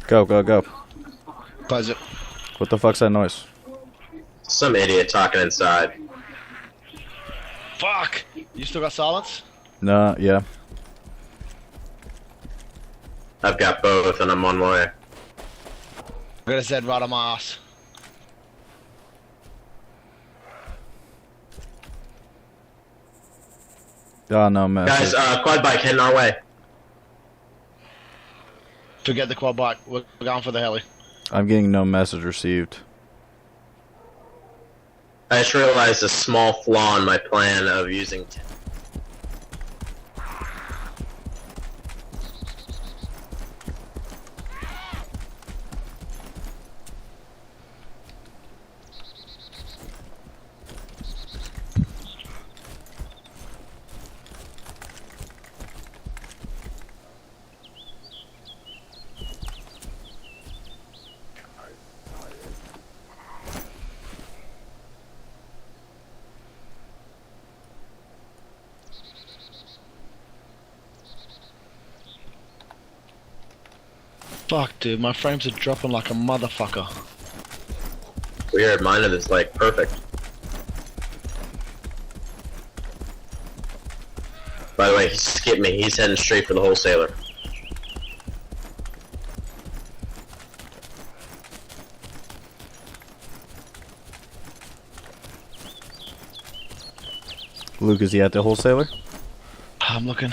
Go, go, go. Close it. What the fuck's that noise? Some idiot talking inside. Fuck! You still got silence? Nah, yeah. I've got both and I'm on my way. I got a Z right on my ass. Oh, no, man. Guys, quad bike heading our way. Forget the quad bike. We're going for the heli. I'm getting no message received. I just realized a small flaw in my plan of using... Fuck, dude. My frames are dropping like a motherfucker. Weird, mine is like perfect. By the way, he skipped me. He's heading straight for the wholesaler. Luke, is he at the wholesaler? I'm looking.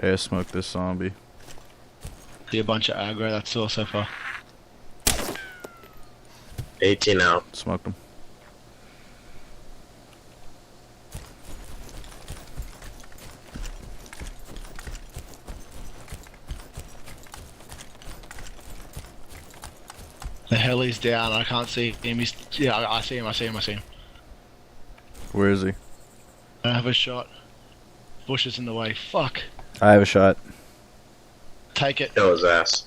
Yeah, smoke this zombie. See a bunch of aggro, that's all so far. 18 out. Smoked him. The heli's down, I can't see him. Yeah, I see him, I see him, I see him. Where is he? I have a shot. Bushes in the way. Fuck. I have a shot. Take it. Kill his ass.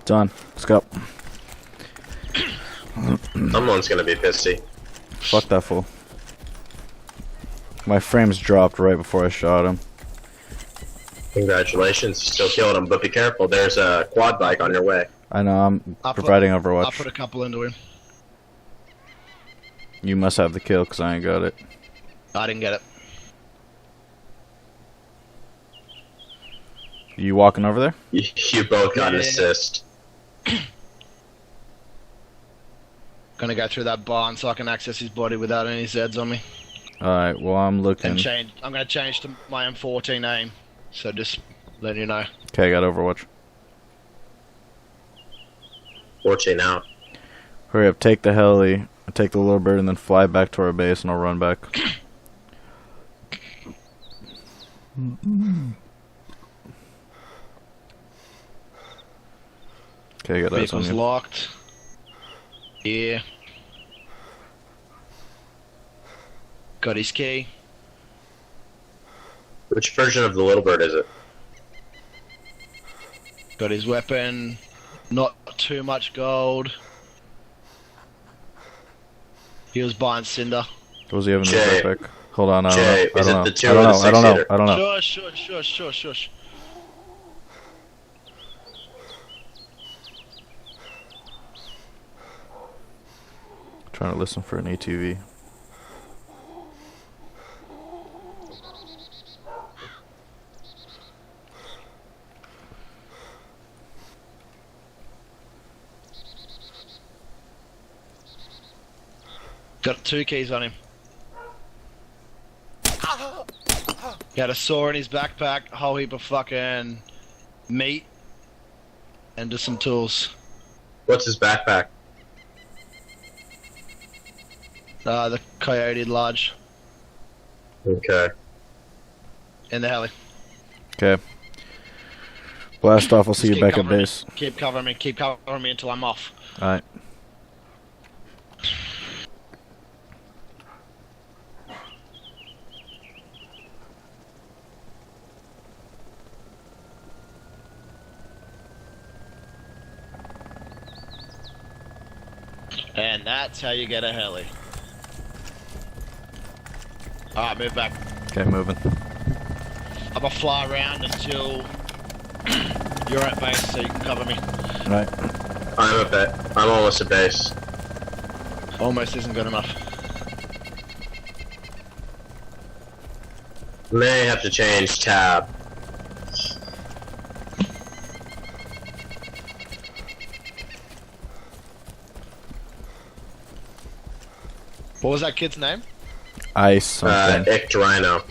Done. Let's go. Someone's gonna be pissy. Fuck that fool. My frames dropped right before I shot him. Congratulations, you still killed him, but be careful, there's a quad bike on your way. I know, I'm providing Overwatch. I'll put a couple into him. You must have the kill, because I ain't got it. I didn't get it. You walking over there? You both got an assist. Gonna go through that barn so I can access his body without any Zeds on me. Alright, well I'm looking. And change. I'm gonna change to my M14 aim. So just letting you know. Okay, I got Overwatch. 14 out. Hurry up, take the heli, take the little bird, and then fly back to our base, and I'll run back. Okay, I got eyes on Vehicle's you. locked. Yeah. Got his key. Which version of the Little Bird is it? Got his weapon. Not too much gold. He was buying Cinder. What was he having in Jay. his backpack? Hold on, I don't Jay, know. is I it don't the know. two I or don't the know. I don't know. six-seater? I don't know. Shush. Trying to listen for an ATV. Got 2 keys on him. He had a saw in his backpack, a whole heap of fucking meat, and just some tools. What's his backpack? The Coyote Lodge Okay. in the heli. Okay. Blast off, I'll see Just you back at covering me. base. Keep covering me until I'm off. Alright. And that's how you get a heli. Alright, move back. Okay, moving. I'm gonna fly around until you're at base so you can cover me. Right. I'm almost at base. Almost isn't good enough. May have to change tab. What was that kid's name? Ice something. Icked Rhino.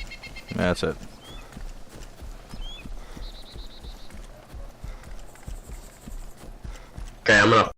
That's it. Okay, I'm gonna